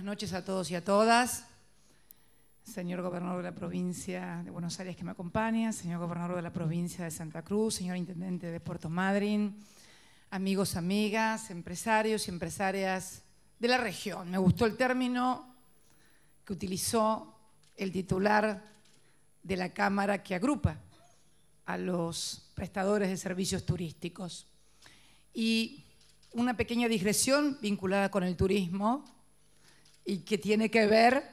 noches a todos y a todas. Señor gobernador de la provincia de Buenos Aires que me acompaña, señor gobernador de la provincia de Santa Cruz, señor intendente de Puerto Madryn, amigos, amigas, empresarios y empresarias de la región. Me gustó el término que utilizó el titular de la Cámara que agrupa a los prestadores de servicios turísticos. Y una pequeña digresión vinculada con el turismo y que tiene que ver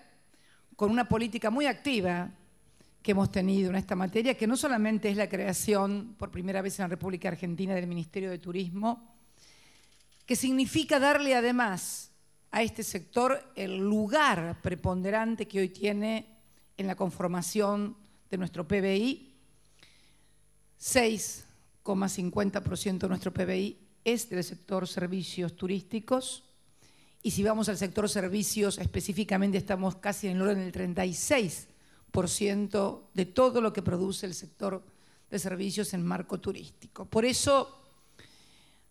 con una política muy activa que hemos tenido en esta materia, que no solamente es la creación por primera vez en la República Argentina del Ministerio de Turismo, que significa darle además a este sector el lugar preponderante que hoy tiene en la conformación de nuestro PBI. 6,50% de nuestro PBI es del sector servicios turísticos, y si vamos al sector servicios específicamente estamos casi en el orden del 36% de todo lo que produce el sector de servicios en marco turístico. Por eso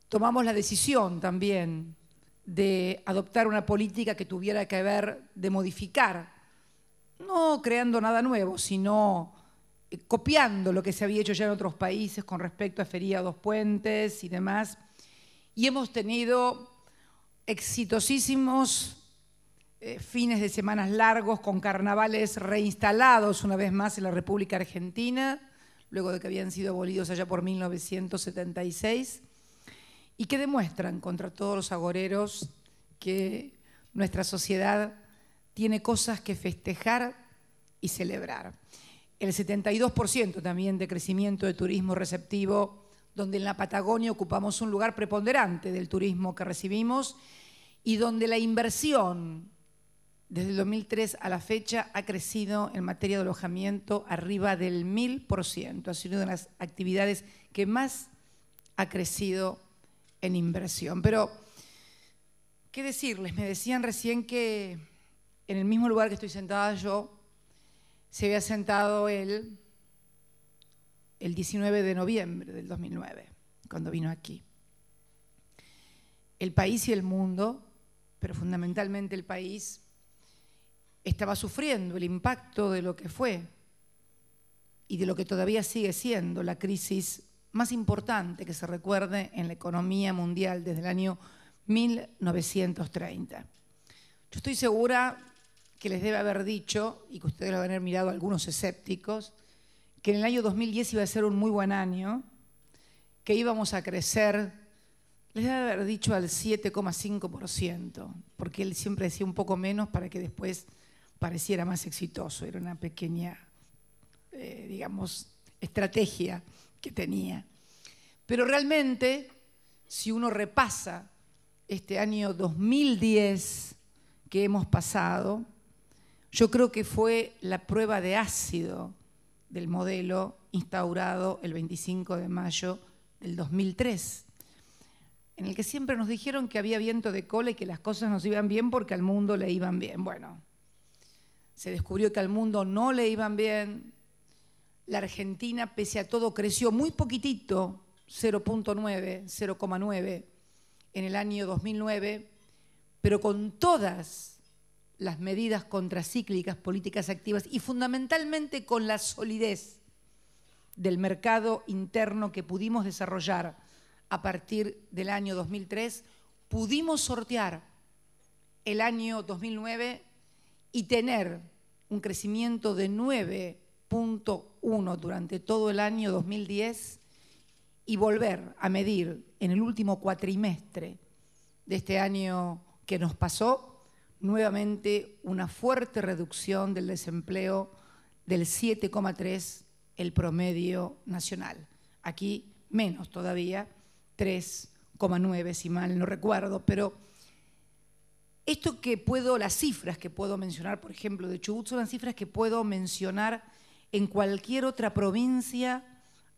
tomamos la decisión también de adoptar una política que tuviera que ver de modificar, no creando nada nuevo, sino copiando lo que se había hecho ya en otros países con respecto a feriados, puentes y demás. Y hemos tenido exitosísimos fines de semanas largos con carnavales reinstalados una vez más en la República Argentina, luego de que habían sido abolidos allá por 1976, y que demuestran contra todos los agoreros que nuestra sociedad tiene cosas que festejar y celebrar. El 72% también de crecimiento de turismo receptivo, donde en la Patagonia ocupamos un lugar preponderante del turismo que recibimos y donde la inversión desde el 2003 a la fecha ha crecido en materia de alojamiento arriba del 1000%. Ha sido una de las actividades que más ha crecido en inversión. Pero, ¿qué decirles? Me decían recién que en el mismo lugar que estoy sentada yo, se había sentado él el 19 de noviembre del 2009, cuando vino aquí. El país y el mundo, pero fundamentalmente el país, estaba sufriendo el impacto de lo que fue y de lo que todavía sigue siendo la crisis más importante que se recuerde en la economía mundial desde el año 1930. Yo estoy segura que les debe haber dicho, y que ustedes lo van a haber mirado algunos escépticos, que en el año 2010 iba a ser un muy buen año, que íbamos a crecer, les debe haber dicho al 7,5%, porque él siempre decía un poco menos para que después pareciera más exitoso. Era una pequeña, digamos, estrategia que tenía. Pero realmente, si uno repasa este año 2010 que hemos pasado, yo creo que fue la prueba de ácido del modelo instaurado el 25 de mayo del 2003, en el que siempre nos dijeron que había viento de cola y que las cosas nos iban bien porque al mundo le iban bien. Bueno, se descubrió que al mundo no le iban bien. La Argentina, pese a todo, creció muy poquitito, 0,9, 0,9 en el año 2009, pero con todas las medidas contracíclicas, políticas activas y fundamentalmente con la solidez del mercado interno que pudimos desarrollar a partir del año 2003, pudimos sortear el año 2009 y tener un crecimiento de 9,1 durante todo el año 2010 y volver a medir en el último cuatrimestre de este año que nos pasó nuevamente una fuerte reducción del desempleo del 7,3 el promedio nacional. Aquí menos todavía, 3,9 si mal no recuerdo, pero esto que puedo, las cifras que puedo mencionar, por ejemplo, de Chubut, son las cifras que puedo mencionar en cualquier otra provincia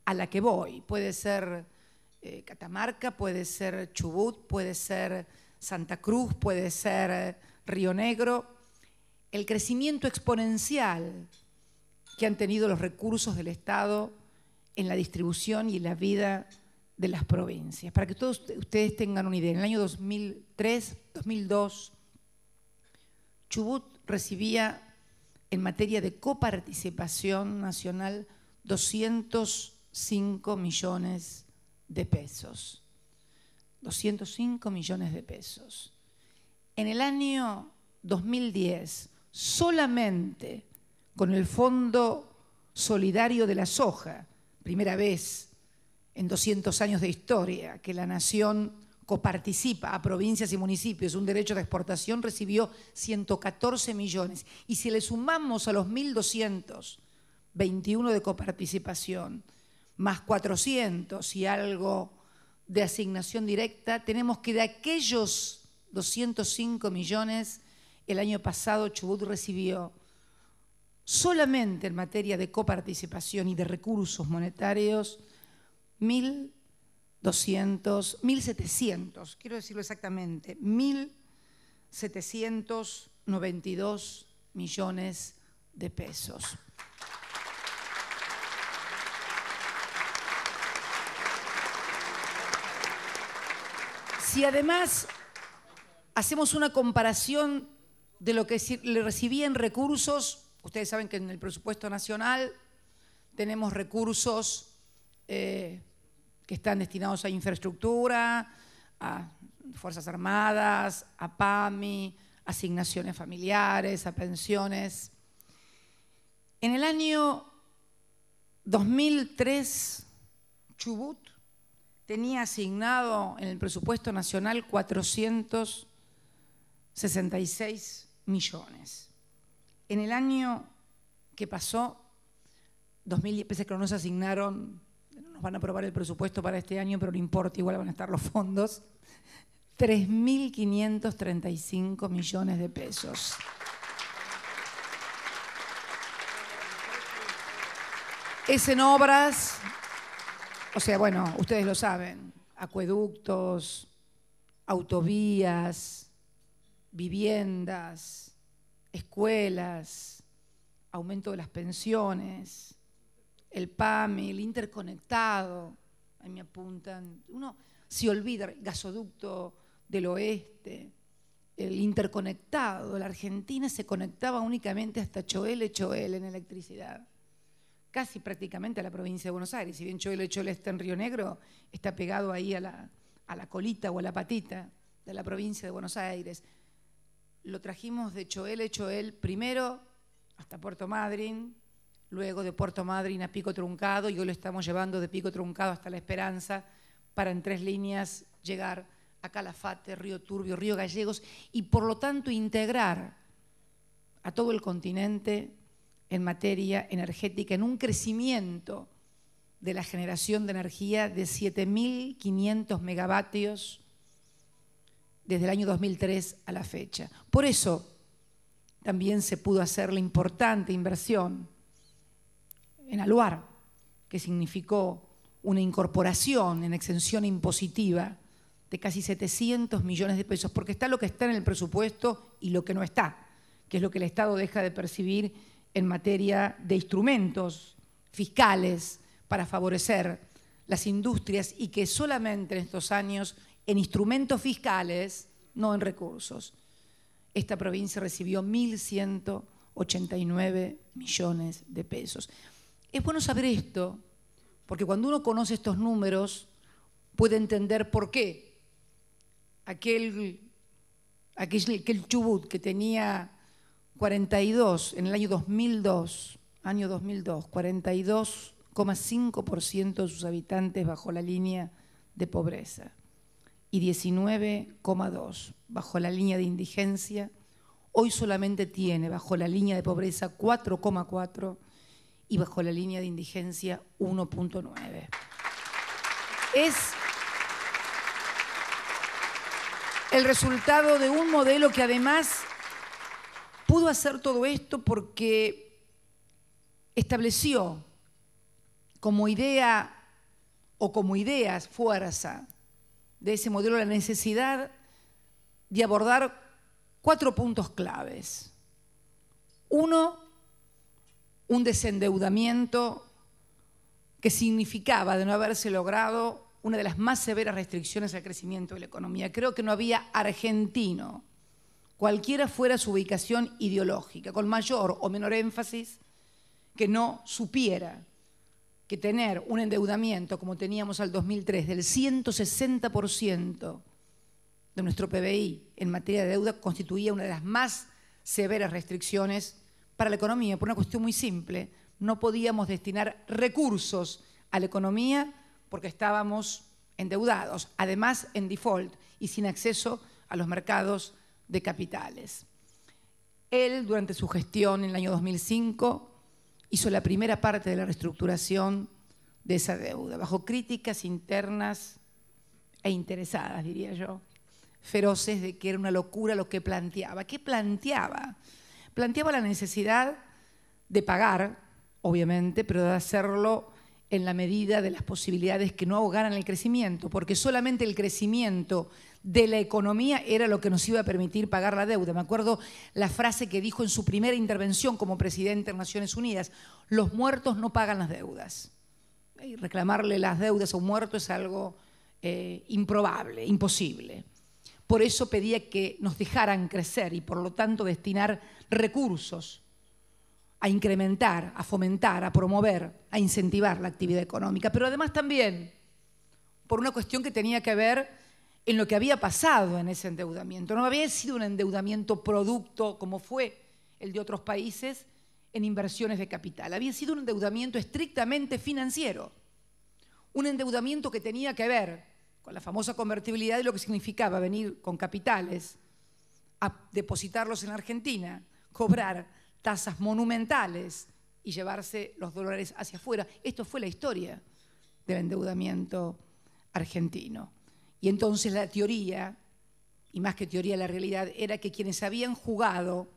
a la que voy. Puede ser Catamarca, puede ser Chubut, puede ser Santa Cruz, puede ser Río Negro. El crecimiento exponencial que han tenido los recursos del Estado en la distribución y en la vida de las provincias. Para que todos ustedes tengan una idea, en el año 2003, 2002, Chubut recibía en materia de coparticipación nacional 205 millones de pesos. 205 millones de pesos. En el año 2010, solamente con el Fondo Solidario de la Soja, primera vez en 200 años de historia que la nación coparticipa a provincias y municipios un derecho de exportación, recibió 114 millones. Y si le sumamos a los 1.221 de coparticipación, más 400 y algo de asignación directa, tenemos que de aquellos 205 millones, el año pasado Chubut recibió solamente en materia de coparticipación y de recursos monetarios 1.700, quiero decirlo exactamente, 1.792 millones de pesos. Si además hacemos una comparación de lo que le recibía en recursos, ustedes saben que en el presupuesto nacional tenemos recursos que están destinados a infraestructura, a Fuerzas Armadas, a PAMI, asignaciones familiares, a pensiones. En el año 2003, Chubut tenía asignado en el presupuesto nacional 466 millones. En el año que pasó, 2010, pese a que no nos asignaron, nos van a aprobar el presupuesto para este año, pero no importa, igual van a estar los fondos, 3.535 millones de pesos. Es en obras, o sea, bueno, ustedes lo saben, acueductos, autovías, viviendas, escuelas, aumento de las pensiones, el PAMI, el interconectado, ahí me apuntan, uno se olvida, el gasoducto del oeste, el interconectado, la Argentina se conectaba únicamente hasta Choel en electricidad, casi prácticamente a la provincia de Buenos Aires, si bien Choel está en Río Negro, está pegado ahí a la colita o a la patita de la provincia de Buenos Aires. Lo trajimos de Choel primero hasta Puerto Madryn, luego de Puerto Madryn a Pico Truncado, y hoy lo estamos llevando de Pico Truncado hasta La Esperanza para en 3 líneas llegar a Calafate, Río Turbio, Río Gallegos, y por lo tanto integrar a todo el continente en materia energética, en un crecimiento de la generación de energía de 7.500 megavatios desde el año 2003 a la fecha. Por eso también se pudo hacer la importante inversión en Aluar, que significó una incorporación en exención impositiva de casi 700 millones de pesos, porque está lo que está en el presupuesto y lo que no está, que es lo que el Estado deja de percibir en materia de instrumentos fiscales para favorecer las industrias, y que solamente en estos años en instrumentos fiscales, no en recursos, esta provincia recibió 1.189 millones de pesos. Es bueno saber esto, porque cuando uno conoce estos números puede entender por qué aquel Chubut que tenía 42 en el año 2002, 42,5% de sus habitantes bajo la línea de pobreza y 19,2% bajo la línea de indigencia, hoy solamente tiene bajo la línea de pobreza 4,4% y bajo la línea de indigencia 1,9%. Es el resultado de un modelo que además pudo hacer todo esto porque estableció como idea o como ideas fuerza de ese modelo la necesidad de abordar 4 puntos claves. Uno, un desendeudamiento que significaba, de no haberse logrado, una de las más severas restricciones al crecimiento de la economía. Creo que no había argentino cualquiera fuera su ubicación ideológica, con mayor o menor énfasis, que no supiera que tener un endeudamiento como teníamos al 2003 del 160% de nuestro PBI en materia de deuda constituía una de las más severas restricciones para la economía, por una cuestión muy simple. No podíamos destinar recursos a la economía porque estábamos endeudados, además en default y sin acceso a los mercados de capitales. Él, durante su gestión en el año 2005, hizo la primera parte de la reestructuración de esa deuda, bajo críticas internas e interesadas, diría yo, feroces de que era una locura lo que planteaba. ¿Qué planteaba? Planteaba la necesidad de pagar, obviamente, pero de hacerlo en la medida de las posibilidades que no ahogaran el crecimiento, porque solamente el crecimiento de la economía era lo que nos iba a permitir pagar la deuda. Me acuerdo la frase que dijo en su primera intervención como presidente de Naciones Unidas: los muertos no pagan las deudas. Y reclamarle las deudas a un muerto es algo improbable, imposible. Por eso pedía que nos dejaran crecer y por lo tanto destinar recursos a incrementar, a fomentar, a promover, a incentivar la actividad económica, pero además también por una cuestión que tenía que ver en lo que había pasado en ese endeudamiento. No había sido un endeudamiento producto, como fue el de otros países, en inversiones de capital. Había sido un endeudamiento estrictamente financiero, un endeudamiento que tenía que ver con la famosa convertibilidad de lo que significaba venir con capitales a depositarlos en la Argentina, cobrar tasas monumentales y llevarse los dólares hacia afuera. Esto fue la historia del endeudamiento argentino. Y entonces la teoría, y más que teoría la realidad, era que quienes habían jugado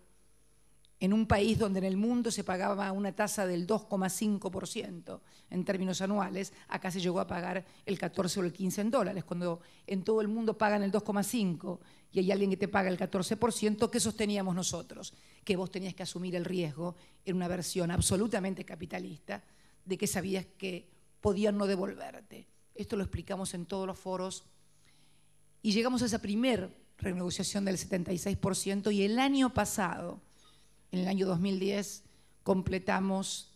en un país donde en el mundo se pagaba una tasa del 2,5% en términos anuales, acá se llegó a pagar el 14 o el 15 en dólares. Cuando en todo el mundo pagan el 2,5% y hay alguien que te paga el 14%, ¿qué sosteníamos nosotros? Que vos tenías que asumir el riesgo en una versión absolutamente capitalista de que sabías que podían no devolverte. Esto lo explicamos en todos los foros y llegamos a esa primer renegociación del 76% y el año pasado, en el año 2010, completamos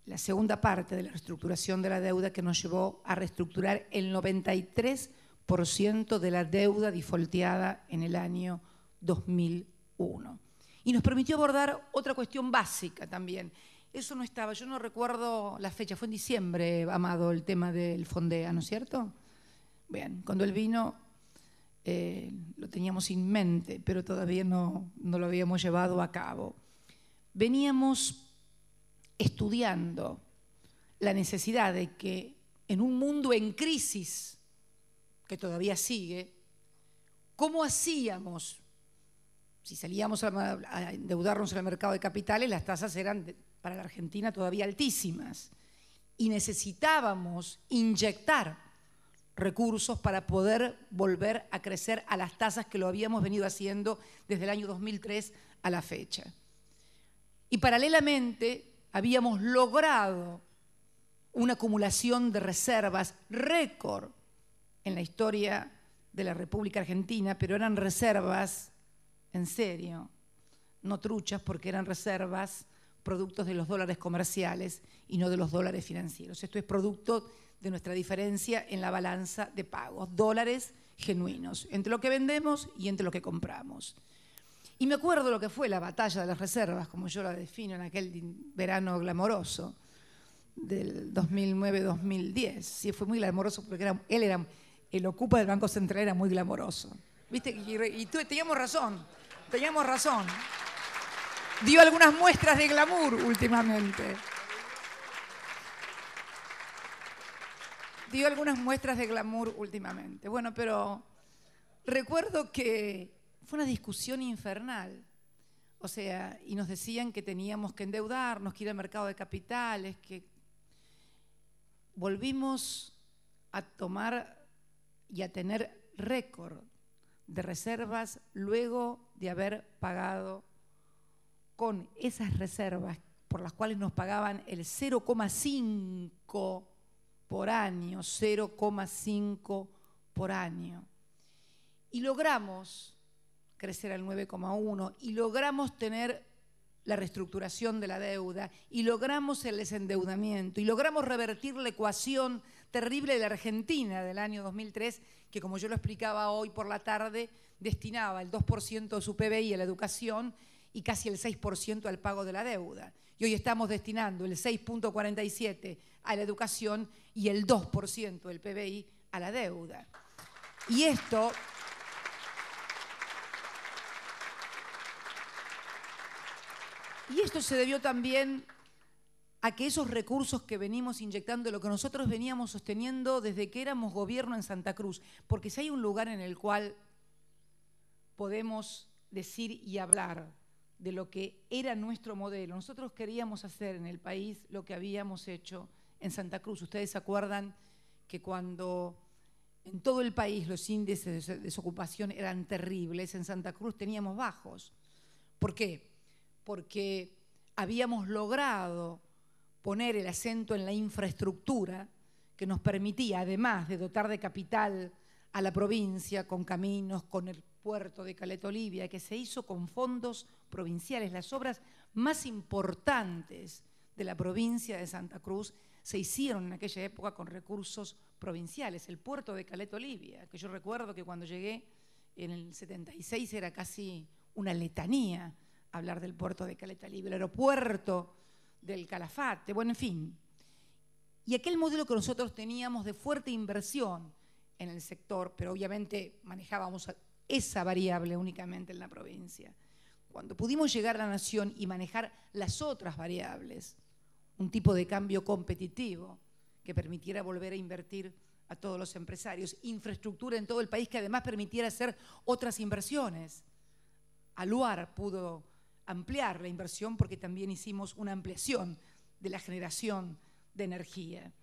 la segunda parte de la reestructuración de la deuda que nos llevó a reestructurar el 93% de la deuda defaulteada en el año 2001. Y nos permitió abordar otra cuestión básica también. Eso no estaba, yo no recuerdo la fecha, fue en diciembre, Amado, el tema del Fondea, ¿no es cierto? Bien, cuando él vino lo teníamos en mente, pero todavía no lo habíamos llevado a cabo. Veníamos estudiando la necesidad de que en un mundo en crisis, que todavía sigue, ¿cómo hacíamos? Si salíamos a endeudarnos en el mercado de capitales, las tasas eran para la Argentina todavía altísimas y necesitábamos inyectar recursos para poder volver a crecer a las tasas que lo habíamos venido haciendo desde el año 2003 a la fecha. Y paralelamente habíamos logrado una acumulación de reservas récord en la historia de la República Argentina, pero eran reservas en serio, no truchas, porque eran reservas productos de los dólares comerciales y no de los dólares financieros. Esto es producto de nuestra diferencia en la balanza de pagos, dólares genuinos, entre lo que vendemos y entre lo que compramos. Y me acuerdo lo que fue la batalla de las reservas, como yo la defino en aquel verano glamoroso del 2009-2010. Sí, fue muy glamoroso porque el ocupa del Banco Central era muy glamoroso. ¿Viste? Y teníamos razón. Dio algunas muestras de glamour últimamente. Bueno, pero recuerdo que fue una discusión infernal. O sea, y nos decían que teníamos que endeudarnos, que ir al mercado de capitales, que volvimos a tomar y a tener récord de reservas luego de haber pagado con esas reservas por las cuales nos pagaban el 0,5 por año, 0,5 por año. Y logramos crecer al 9,1 y logramos tener la reestructuración de la deuda y logramos el desendeudamiento y logramos revertir la ecuación terrible de la Argentina del año 2003, que como yo lo explicaba hoy por la tarde, destinaba el 2% de su PBI a la educación y casi el 6% al pago de la deuda. Y hoy estamos destinando el 6,47% a la educación y el 2% del PBI a la deuda. Y esto se debió también a que esos recursos que venimos inyectando, lo que nosotros veníamos sosteniendo desde que éramos gobierno en Santa Cruz, porque si hay un lugar en el cual podemos decir y hablar de lo que era nuestro modelo, nosotros queríamos hacer en el país lo que habíamos hecho en Santa Cruz. Ustedes se acuerdan que cuando en todo el país los índices de desocupación eran terribles, en Santa Cruz teníamos bajos. ¿Por qué? Porque habíamos logrado poner el acento en la infraestructura que nos permitía, además de dotar de capital a la provincia, con caminos, con el puerto de Caleta Olivia, que se hizo con fondos provinciales. Las obras más importantes de la provincia de Santa Cruz se hicieron en aquella época con recursos provinciales. El puerto de Caleta Olivia, que yo recuerdo que cuando llegué en el 76 era casi una letanía hablar del puerto de Caleta Olivia, el aeropuerto del Calafate, bueno, en fin. Y aquel modelo que nosotros teníamos de fuerte inversión en el sector, pero obviamente manejábamos esa variable únicamente en la provincia. Cuando pudimos llegar a la nación y manejar las otras variables, un tipo de cambio competitivo que permitiera volver a invertir a todos los empresarios, infraestructura en todo el país que además permitiera hacer otras inversiones. Aluar pudo ampliar la inversión porque también hicimos una ampliación de la generación de energía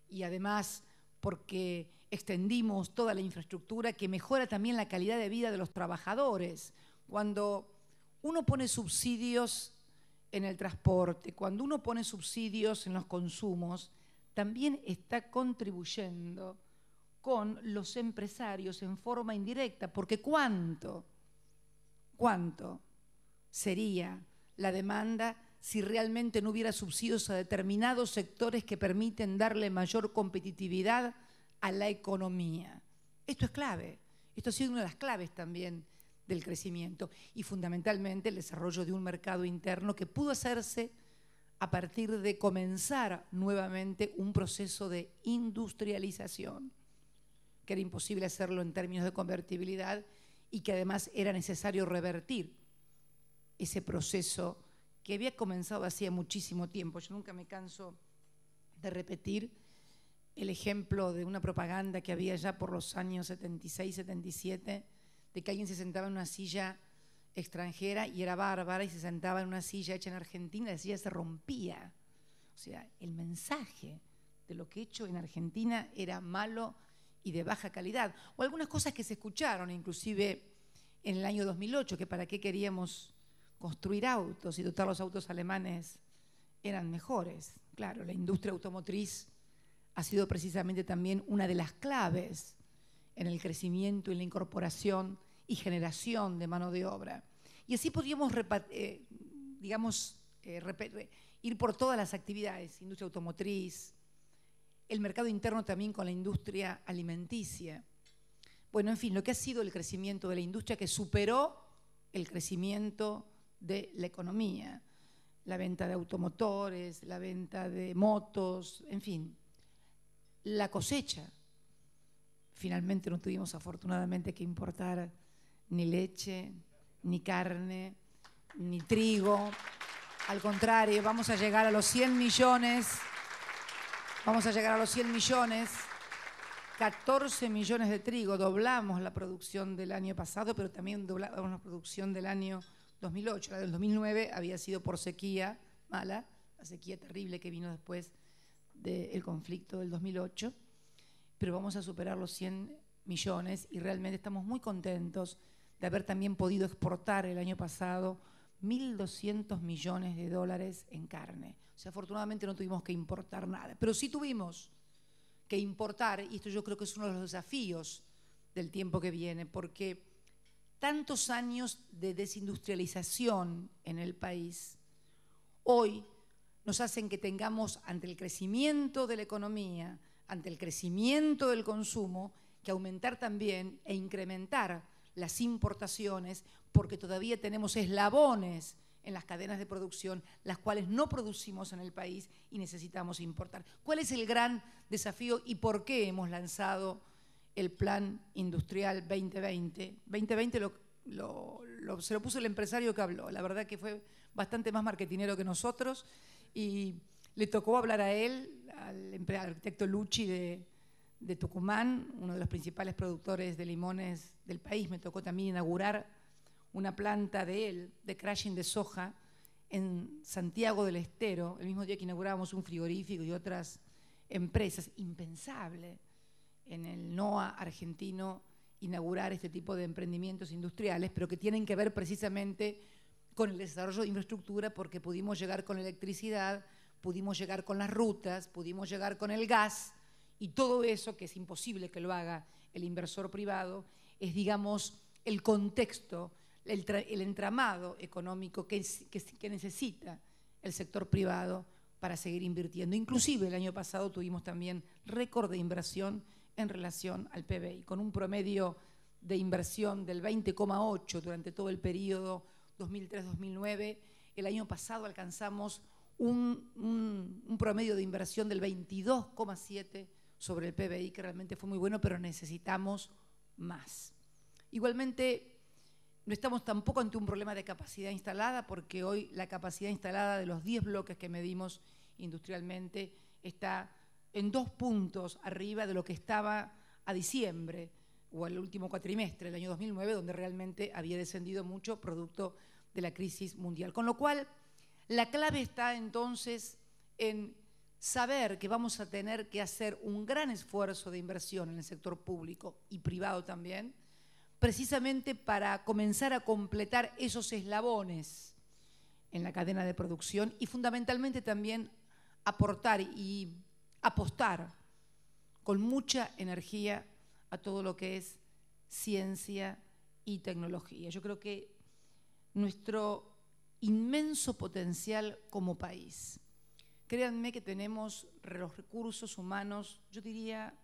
y además porque extendimos toda la infraestructura que mejora también la calidad de vida de los trabajadores. Cuando uno pone subsidios en el transporte, cuando uno pone subsidios en los consumos, también está contribuyendo con los empresarios en forma indirecta, porque ¿cuánto sería la demanda si realmente no hubiera subsidios a determinados sectores que permiten darle mayor competitividad a la economía? Esto es clave, esto ha sido una de las claves también del crecimiento y fundamentalmente el desarrollo de un mercado interno que pudo hacerse a partir de comenzar nuevamente un proceso de industrialización, que era imposible hacerlo en términos de convertibilidad y que además era necesario revertir ese proceso que había comenzado hacía muchísimo tiempo. Yo nunca me canso de repetir el ejemplo de una propaganda que había ya por los años 76, 77, de que alguien se sentaba en una silla extranjera y era bárbara y se sentaba en una silla hecha en Argentina y la silla se rompía. O sea, el mensaje de lo que hecho en Argentina era malo y de baja calidad. O algunas cosas que se escucharon, inclusive en el año 2008, que para qué queríamos construir autos y dotar los autos alemanes eran mejores. Claro, la industria automotriz ha sido precisamente también una de las claves en el crecimiento y la incorporación y generación de mano de obra. Y así podríamos, ir por todas las actividades, industria automotriz, el mercado interno también con la industria alimenticia. Bueno, en fin, lo que ha sido el crecimiento de la industria que superó el crecimiento de la economía, la venta de automotores, la venta de motos, en fin, la cosecha. Finalmente no tuvimos afortunadamente que importar ni leche, ni carne, ni trigo. Al contrario, vamos a llegar a los 100 millones, 14 millones de trigo, doblamos la producción del año pasado, pero también doblamos la producción del año 2008. La del 2009 había sido por sequía mala, la sequía terrible que vino después del conflicto del 2008, pero vamos a superar los 100 millones y realmente estamos muy contentos de haber también podido exportar el año pasado 1.200 millones de dólares en carne. O sea, afortunadamente no tuvimos que importar nada, pero sí tuvimos que importar, y esto yo creo que es uno de los desafíos del tiempo que viene, porque tantos años de desindustrialización en el país, hoy nos hacen que tengamos, ante el crecimiento de la economía, ante el crecimiento del consumo, que aumentar también e incrementar las importaciones, porque todavía tenemos eslabones en las cadenas de producción, las cuales no producimos en el país y necesitamos importar. ¿Cuál es el gran desafío y por qué hemos lanzado el Plan Industrial 2020? 2020 se lo puso el empresario que habló. La verdad que fue bastante más marketinero que nosotros y le tocó hablar a él, al arquitecto Lucci de Tucumán, uno de los principales productores de limones del país. Me tocó también inaugurar una planta de él, de crushing de soja, en Santiago del Estero, el mismo día que inaugurábamos un frigorífico y otras empresas. Impensable en el NOA argentino inaugurar este tipo de emprendimientos industriales, pero que tienen que ver precisamente con el desarrollo de infraestructura, porque pudimos llegar con la electricidad, pudimos llegar con las rutas, pudimos llegar con el gas, y todo eso, que es imposible que lo haga el inversor privado, es, digamos, el contexto, el entramado económico que necesita el sector privado para seguir invirtiendo. Inclusive el año pasado tuvimos también récord de inversión en relación al PBI, con un promedio de inversión del 20,8 durante todo el periodo 2003-2009. El año pasado alcanzamos un promedio de inversión del 22,7 sobre el PBI, que realmente fue muy bueno, pero necesitamos más. Igualmente, no estamos tampoco ante un problema de capacidad instalada, porque hoy la capacidad instalada de los 10 bloques que medimos industrialmente está en 2 puntos arriba de lo que estaba a diciembre o al último cuatrimestre del año 2009, donde realmente había descendido mucho producto de la crisis mundial. Con lo cual, la clave está entonces en saber que vamos a tener que hacer un gran esfuerzo de inversión en el sector público y privado también, precisamente para comenzar a completar esos eslabones en la cadena de producción y fundamentalmente también aportar y apostar con mucha energía a todo lo que es ciencia y tecnología. Yo creo que nuestro inmenso potencial como país, créanme que tenemos los recursos humanos, yo diría,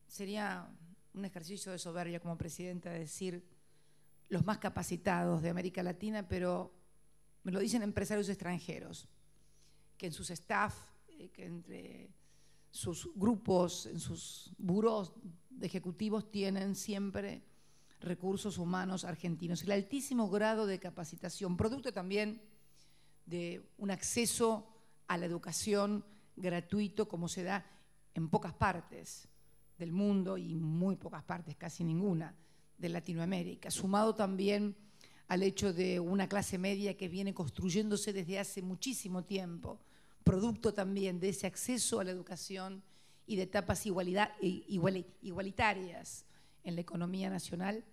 sería un ejercicio de soberbia como presidenta decir los más capacitados de América Latina, pero me lo dicen empresarios extranjeros, que en sus staff, que entre sus grupos, en sus burós de ejecutivos tienen siempre recursos humanos argentinos. El altísimo grado de capacitación, producto también de un acceso a la educación gratuito como se da en pocas partes del mundo y muy pocas partes, casi ninguna, de Latinoamérica, sumado también al hecho de una clase media que viene construyéndose desde hace muchísimo tiempo, producto también de ese acceso a la educación y de etapas igualitarias en la economía nacional,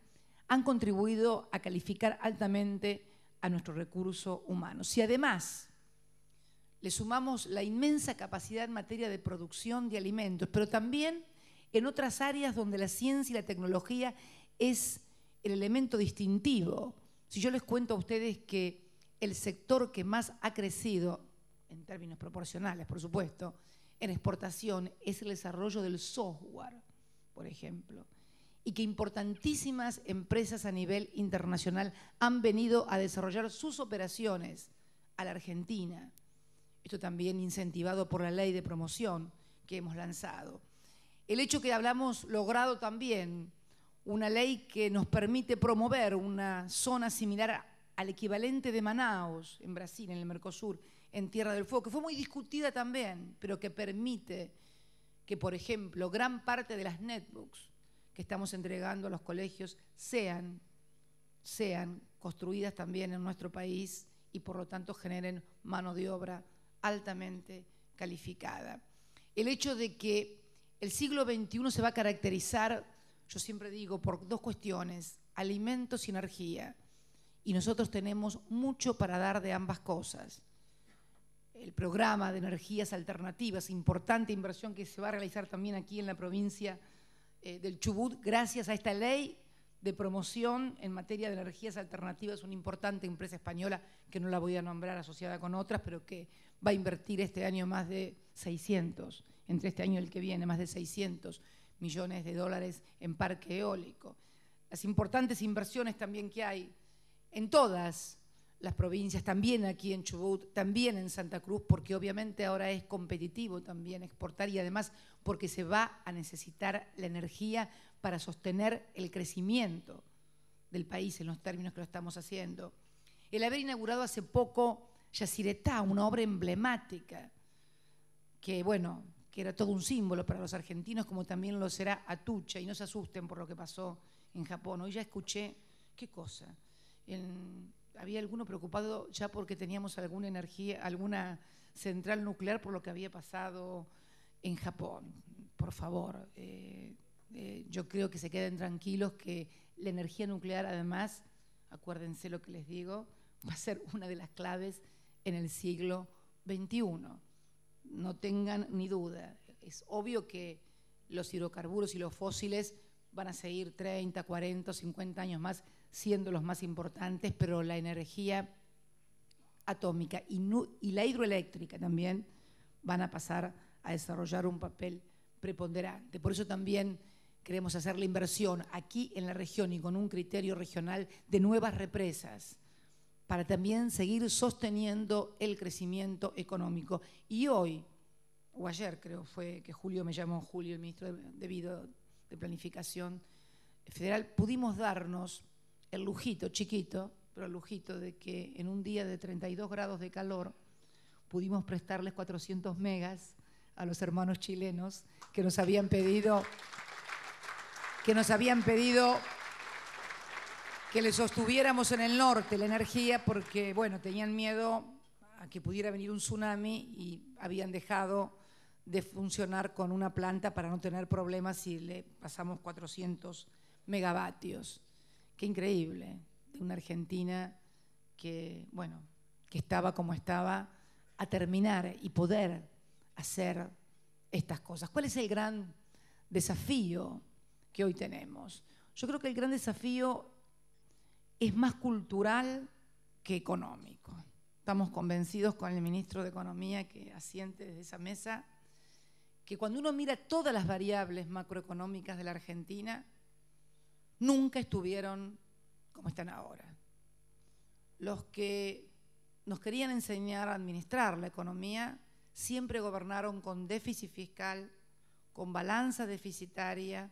han contribuido a calificar altamente a nuestro recurso humano. Si además le sumamos la inmensa capacidad en materia de producción de alimentos, pero también en otras áreas donde la ciencia y la tecnología es el elemento distintivo. Si yo les cuento a ustedes que el sector que más ha crecido, en términos proporcionales, por supuesto, en exportación es el desarrollo del software, por ejemplo, y que importantísimas empresas a nivel internacional han venido a desarrollar sus operaciones a la Argentina. Esto también incentivado por la ley de promoción que hemos lanzado. El hecho que hablamos logrado también una ley que nos permite promover una zona similar al equivalente de Manaus en Brasil, en el Mercosur, en Tierra del Fuego, que fue muy discutida también, pero que permite que, por ejemplo, gran parte de las netbooks que estamos entregando a los colegios sean construidas también en nuestro país y por lo tanto generen mano de obra altamente calificada. El hecho de que el siglo XXI se va a caracterizar, yo siempre digo, por 2 cuestiones, alimentos y energía, y nosotros tenemos mucho para dar de ambas cosas. El programa de energías alternativas, importante inversión que se va a realizar también aquí en la provincia del Chubut, gracias a esta ley de promoción en materia de energías alternativas, una importante empresa española que no la voy a nombrar, asociada con otras, pero que va a invertir este año más de 600, entre este año y el que viene, más de 600 millones de dólares en parque eólico. Las importantes inversiones también que hay en todas las provincias, también aquí en Chubut, también en Santa Cruz, porque obviamente ahora es competitivo también exportar y además porque se va a necesitar la energía para sostener el crecimiento del país en los términos que lo estamos haciendo. El haber inaugurado hace poco Yacyretá, una obra emblemática, que bueno, que era todo un símbolo para los argentinos, como también lo será Atucha, y no se asusten por lo que pasó en Japón. Hoy ya escuché, ¿qué cosa? Había alguno preocupado ya porque teníamos alguna energía, alguna central nuclear por lo que había pasado en Japón. Por favor, yo creo que se queden tranquilos que la energía nuclear, además, acuérdense lo que les digo, va a ser una de las claves en el siglo XXI. No tengan ni duda. Es obvio que los hidrocarburos y los fósiles van a seguir 30, 40, 50 años más siendo los más importantes, pero la energía atómica y la hidroeléctrica también van a pasar a desarrollar un papel preponderante. Por eso también queremos hacer la inversión aquí en la región y con un criterio regional de nuevas represas para también seguir sosteniendo el crecimiento económico. Y hoy, o ayer creo fue que Julio me llamó, Julio, el ministro de Planificación Federal, pudimos darnos el lujito, chiquito, pero el lujito de que en un día de 32 grados de calor pudimos prestarles 400 megas a los hermanos chilenos que nos habían pedido que les sostuviéramos en el norte la energía porque, bueno, tenían miedo a que pudiera venir un tsunami y habían dejado de funcionar con una planta para no tener problemas si le pasamos 400 megavatios. Qué increíble, de una Argentina que, bueno, que estaba como estaba, a terminar y poder hacer estas cosas. ¿Cuál es el gran desafío que hoy tenemos? Yo creo que el gran desafío es más cultural que económico. Estamos convencidos con el ministro de Economía que asiente desde esa mesa que cuando uno mira todas las variables macroeconómicas de la Argentina, nunca estuvieron como están ahora. Los que nos querían enseñar a administrar la economía siempre gobernaron con déficit fiscal, con balanza deficitaria,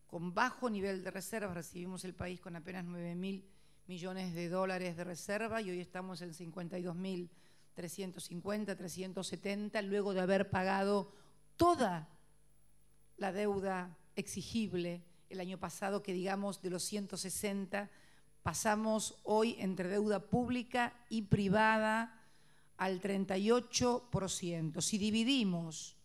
con bajo nivel de reservas. Recibimos el país con apenas 9.000 millones de dólares de reserva y hoy estamos en 52.350, 370, luego de haber pagado toda la deuda exigible el año pasado, que digamos de los 160 pasamos hoy entre deuda pública y privada al 38%. Si dividimos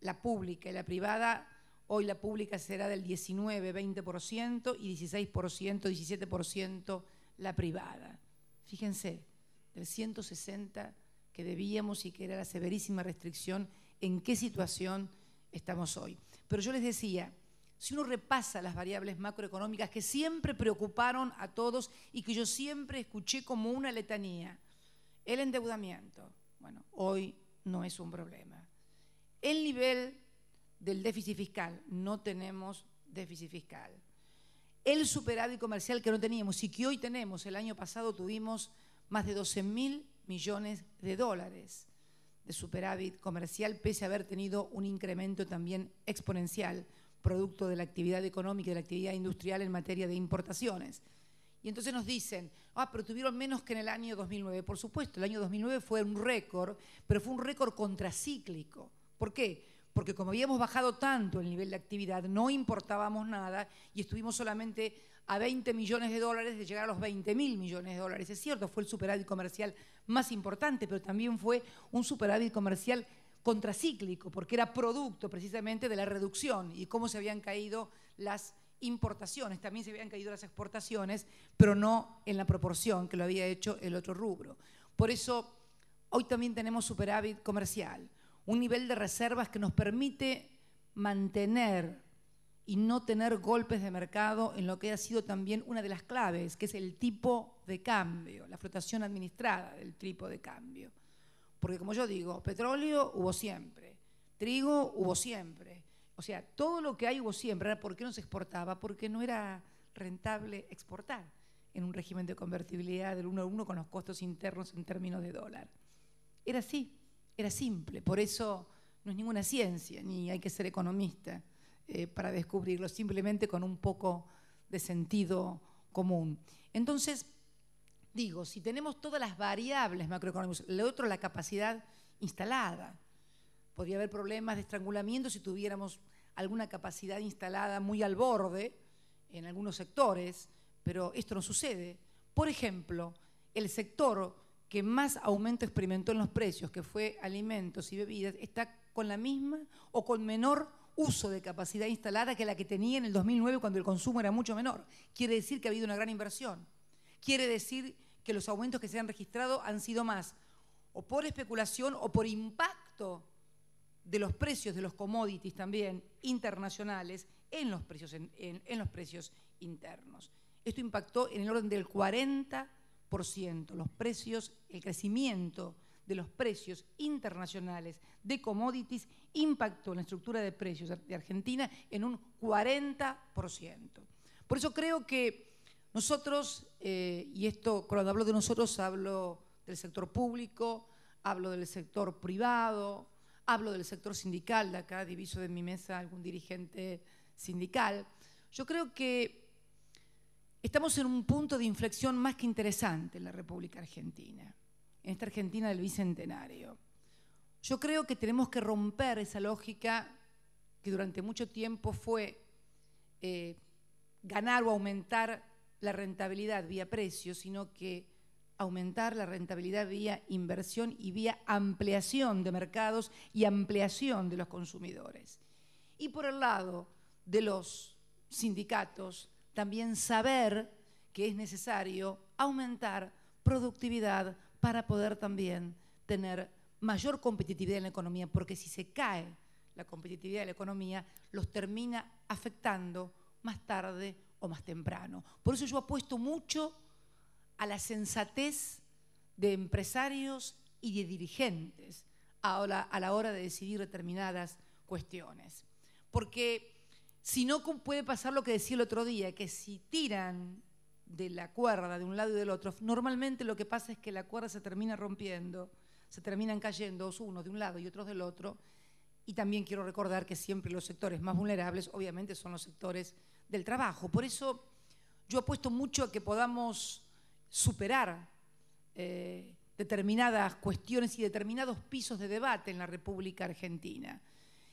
la pública y la privada, hoy la pública será del 19, 20% y 16%, 17% la privada. Fíjense, del 160 que debíamos y que era la severísima restricción, en qué situación estamos hoy. Pero yo les decía, si uno repasa las variables macroeconómicas que siempre preocuparon a todos y que yo siempre escuché como una letanía, el endeudamiento, bueno, hoy no es un problema. El nivel del déficit fiscal, no tenemos déficit fiscal. El superávit comercial que no teníamos y que hoy tenemos, el año pasado tuvimos más de 12.000 millones de dólares de superávit comercial, pese a haber tenido un incremento también exponencial, producto de la actividad económica y de la actividad industrial en materia de importaciones. Y entonces nos dicen, pero tuvieron menos que en el año 2009. Por supuesto, el año 2009 fue un récord, pero fue un récord contracíclico. ¿Por qué? Porque como habíamos bajado tanto el nivel de actividad, no importábamos nada y estuvimos solamente a 20 millones de dólares de llegar a los 20.000 millones de dólares. Es cierto, fue el superávit comercial más importante, pero también fue un superávit comercial contracíclico, porque era producto precisamente de la reducción y cómo se habían caído las importaciones, también se habían caído las exportaciones, pero no en la proporción que lo había hecho el otro rubro. Por eso, hoy también tenemos superávit comercial, un nivel de reservas que nos permite mantener y no tener golpes de mercado en lo que ha sido también una de las claves, que es el tipo de cambio, la flotación administrada del tipo de cambio. Porque como yo digo, petróleo hubo siempre, trigo hubo siempre. O sea, todo lo que hay hubo siempre. ¿Por qué no se exportaba? Porque no era rentable exportar en un régimen de convertibilidad del 1 a 1 con los costos internos en términos de dólar. Era así, era simple. Por eso no es ninguna ciencia, ni hay que ser economista para descubrirlo, simplemente con un poco de sentido común. Entonces, digo, si tenemos todas las variables macroeconómicas, lo otro, la capacidad instalada. Podría haber problemas de estrangulamiento si tuviéramos alguna capacidad instalada muy al borde en algunos sectores, pero esto no sucede. Por ejemplo, el sector que más aumento experimentó en los precios, que fue alimentos y bebidas, está con la misma o con menor uso de capacidad instalada que la que tenía en el 2009 cuando el consumo era mucho menor. Quiere decir que ha habido una gran inversión. Quiere decir que los aumentos que se han registrado han sido más o por especulación o por impacto de los precios de los commodities también internacionales en los precios, en los precios internos. Esto impactó en el orden del 40%, los precios, el crecimiento de los precios internacionales de commodities impactó en la estructura de precios de Argentina en un 40%. Por eso creo que nosotros, y esto cuando hablo de nosotros hablo del sector público, hablo del sector privado, hablo del sector sindical, de acá diviso de mi mesa algún dirigente sindical. Yo creo que estamos en un punto de inflexión más que interesante en la República Argentina, en esta Argentina del Bicentenario. Yo creo que tenemos que romper esa lógica que durante mucho tiempo fue ganar o aumentar la rentabilidad vía precios, sino que aumentar la rentabilidad vía inversión y vía ampliación de mercados y ampliación de los consumidores. Y por el lado de los sindicatos, también saber que es necesario aumentar productividad para poder también tener mayor competitividad en la economía, porque si se cae la competitividad de la economía, los termina afectando más tarde o más temprano. Por eso yo apuesto mucho a la sensatez de empresarios y de dirigentes a la hora de decidir determinadas cuestiones. Porque si no puede pasar lo que decía el otro día, que si tiran de la cuerda de un lado y del otro, normalmente lo que pasa es que la cuerda se termina rompiendo, se terminan cayendo unos de un lado y otros del otro. Y también quiero recordar que siempre los sectores más vulnerables obviamente son los sectores del trabajo. Por eso yo apuesto mucho a que podamos superar determinadas cuestiones y determinados pisos de debate en la República Argentina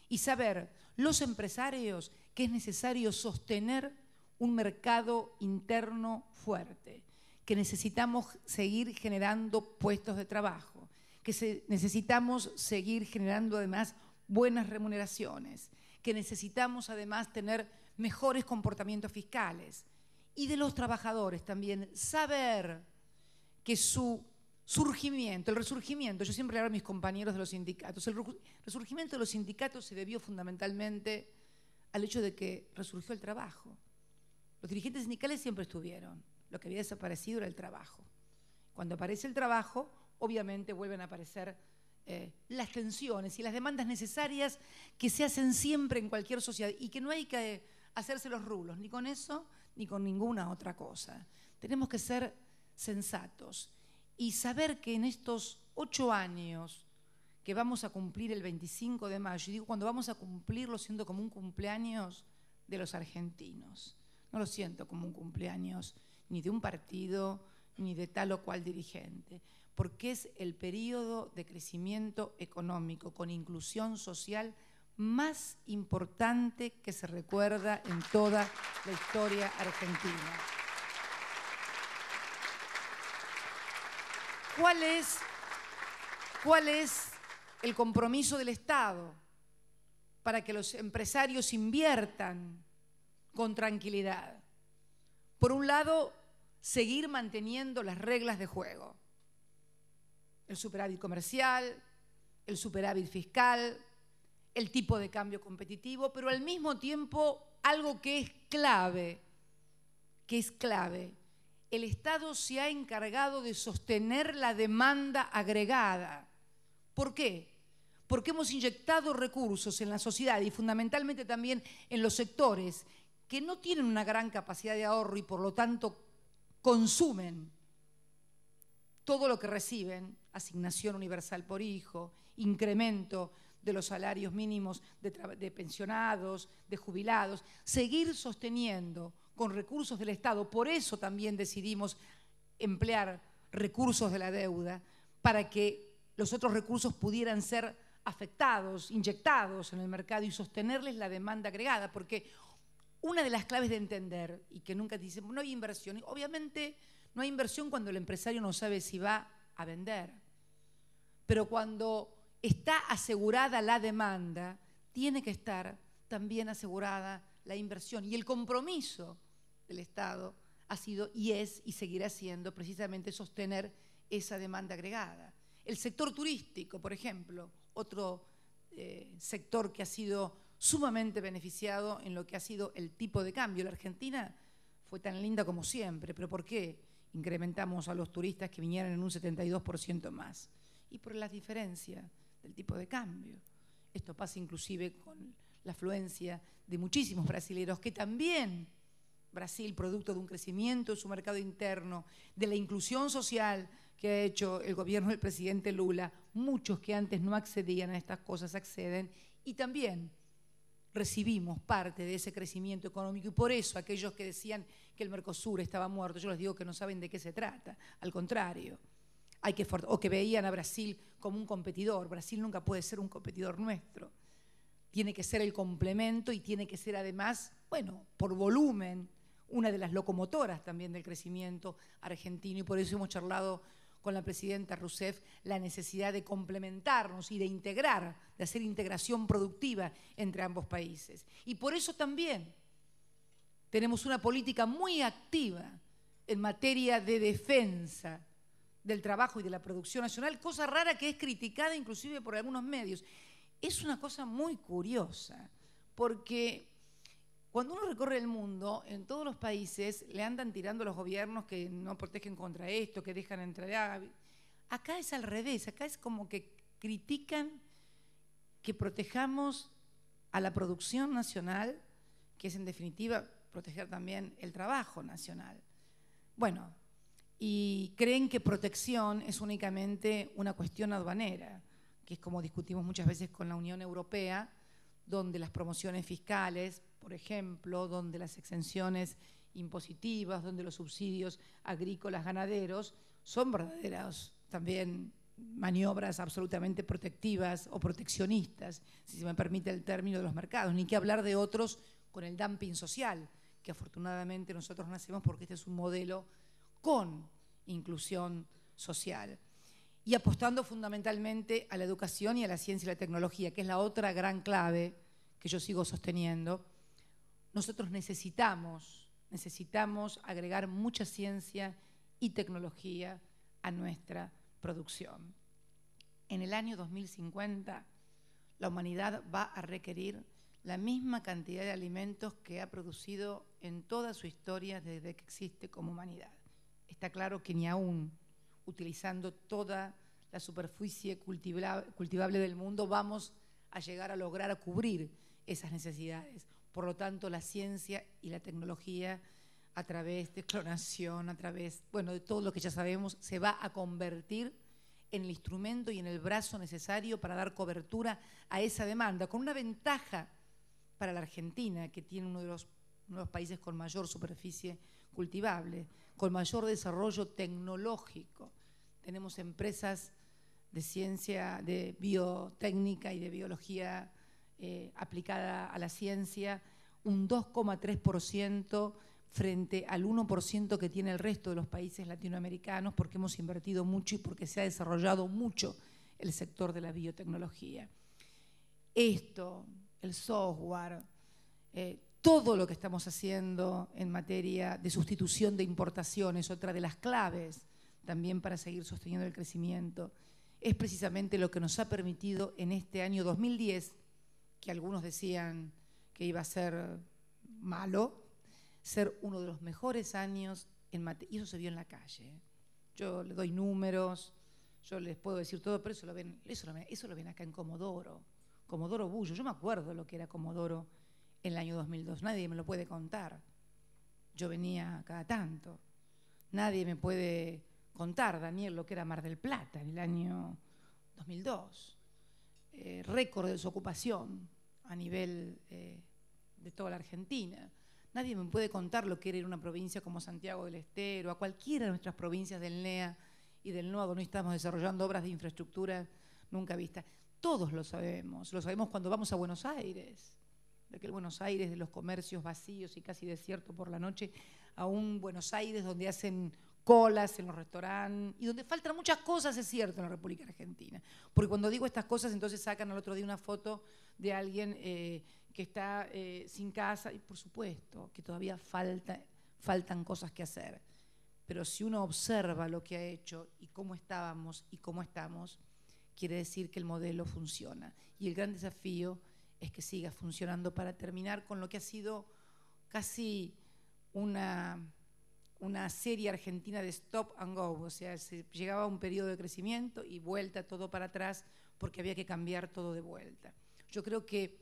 y saber los empresarios que es necesario sostener un mercado interno fuerte, que necesitamos seguir generando puestos de trabajo, que necesitamos seguir generando además buenas remuneraciones, que necesitamos además tener mejores comportamientos fiscales y de los trabajadores también saber que su surgimiento, el resurgimiento, yo siempre le hablo a mis compañeros de los sindicatos, el resurgimiento de los sindicatos se debió fundamentalmente al hecho de que resurgió el trabajo. Los dirigentes sindicales siempre estuvieron, lo que había desaparecido era el trabajo. Cuando aparece el trabajo, obviamente vuelven a aparecer las tensiones y las demandas necesarias que se hacen siempre en cualquier sociedad y que no hay que hacerse los rulos, ni con eso ni con ninguna otra cosa. Tenemos que ser sensatos y saber que en estos 8 años que vamos a cumplir el 25 de mayo, y digo cuando vamos a cumplirlo siendo como un cumpleaños de los argentinos, no lo siento como un cumpleaños ni de un partido ni de tal o cual dirigente, porque es el periodo de crecimiento económico con inclusión social más importante que se recuerda en toda la historia argentina. ¿Cuál es el compromiso del Estado para que los empresarios inviertan con tranquilidad? Por un lado, seguir manteniendo las reglas de juego. El superávit comercial, el superávit fiscal, el tipo de cambio competitivo, pero al mismo tiempo algo que es clave, el Estado se ha encargado de sostener la demanda agregada. ¿Por qué? Porque hemos inyectado recursos en la sociedad y fundamentalmente también en los sectores que no tienen una gran capacidad de ahorro y por lo tanto consumen todo lo que reciben, asignación universal por hijo, incremento de los salarios mínimos de pensionados, de jubilados, seguir sosteniendo con recursos del Estado. Por eso también decidimos emplear recursos de la deuda para que los otros recursos pudieran ser afectados, inyectados en el mercado y sostenerles la demanda agregada, porque una de las claves de entender, y que nunca dicen, no hay inversión, obviamente no hay inversión cuando el empresario no sabe si va a vender, pero cuando está asegurada la demanda, tiene que estar también asegurada la inversión. Y el compromiso del Estado ha sido y es y seguirá siendo precisamente sostener esa demanda agregada. El sector turístico, por ejemplo, otro sector que ha sido sumamente beneficiado en lo que ha sido el tipo de cambio. La Argentina fue tan linda como siempre, pero ¿por qué incrementamos a los turistas que vinieran en un 72% más? Y por la diferencia del tipo de cambio. Esto pasa inclusive con la afluencia de muchísimos brasileños que también Brasil, producto de un crecimiento de su mercado interno, de la inclusión social que ha hecho el gobierno del presidente Lula, muchos que antes no accedían a estas cosas acceden y también recibimos parte de ese crecimiento económico y por eso aquellos que decían que el Mercosur estaba muerto, yo les digo que no saben de qué se trata, al contrario. O que veían a Brasil como un competidor. Brasil nunca puede ser un competidor nuestro. Tiene que ser el complemento y tiene que ser además, bueno, por volumen, una de las locomotoras también del crecimiento argentino y por eso hemos charlado con la presidenta Rousseff la necesidad de complementarnos y de integrar, de hacer integración productiva entre ambos países. Y por eso también tenemos una política muy activa en materia de defensa del trabajo y de la producción nacional, cosa rara que es criticada inclusive por algunos medios. Es una cosa muy curiosa, porque cuando uno recorre el mundo, en todos los países le andan tirando los gobiernos que no protegen contra esto, que dejan entrar. Acá es al revés, acá es como que critican que protejamos a la producción nacional, que es en definitiva proteger también el trabajo nacional. Bueno, y creen que protección es únicamente una cuestión aduanera, que es como discutimos muchas veces con la Unión Europea, donde las promociones fiscales, por ejemplo, donde las exenciones impositivas, donde los subsidios agrícolas, ganaderos, son verdaderas también maniobras absolutamente protectivas o proteccionistas, si se me permite el término, de los mercados, ni que hablar de otros con el dumping social, que afortunadamente nosotros nacemos porque este es un modelo con inclusión social y apostando fundamentalmente a la educación y a la ciencia y la tecnología, que es la otra gran clave que yo sigo sosteniendo. Nosotros necesitamos agregar mucha ciencia y tecnología a nuestra producción. En el año 2050, la humanidad va a requerir la misma cantidad de alimentos que ha producido en toda su historia desde que existe como humanidad. Está claro que ni aún utilizando toda la superficie cultivable del mundo vamos a llegar a lograr a cubrir esas necesidades. Por lo tanto, la ciencia y la tecnología a través de clonación, a través, bueno, de todo lo que ya sabemos, se va a convertir en el instrumento y en el brazo necesario para dar cobertura a esa demanda, con una ventaja para la Argentina, que tiene uno de los países con mayor superficie cultivable, con mayor desarrollo tecnológico. Tenemos empresas de ciencia, de biotécnica y de biología aplicada a la ciencia, un 2,3% frente al 1% que tiene el resto de los países latinoamericanos, porque hemos invertido mucho y porque se ha desarrollado mucho el sector de la biotecnología. Esto, el software, todo lo que estamos haciendo en materia de sustitución de importaciones, otra de las claves también para seguir sosteniendo el crecimiento, es precisamente lo que nos ha permitido en este año 2010 que algunos decían que iba a ser malo, ser uno de los mejores años en materia, y eso se vio en la calle. Yo le doy números, yo les puedo decir todo, pero eso lo ven acá en Comodoro, Comodoro Bullo. Yo me acuerdo lo que era Comodoro en el año 2002, nadie me lo puede contar. Yo venía cada tanto. Nadie me puede contar, Daniel, lo que era Mar del Plata en el año 2002. Récord de desocupación a nivel de toda la Argentina. Nadie me puede contar lo que era ir a una provincia como Santiago del Estero, a cualquiera de nuestras provincias del NEA y del NOA, donde estamos desarrollando obras de infraestructura nunca vistas. Todos lo sabemos cuando vamos a Buenos Aires, de aquel Buenos Aires de los comercios vacíos y casi desierto por la noche, a un Buenos Aires donde hacen colas en los restaurantes y donde faltan muchas cosas, es cierto, en la República Argentina. Porque cuando digo estas cosas, entonces sacan al otro día una foto de alguien que está sin casa, y por supuesto que todavía faltan cosas que hacer. Pero si uno observa lo que ha hecho y cómo estábamos y cómo estamos, quiere decir que el modelo funciona. Y el gran desafío es que siga funcionando para terminar con lo que ha sido casi una serie argentina de stop and go, o sea, se llegaba a un periodo de crecimiento y vuelta todo para atrás porque había que cambiar todo de vuelta. Yo creo que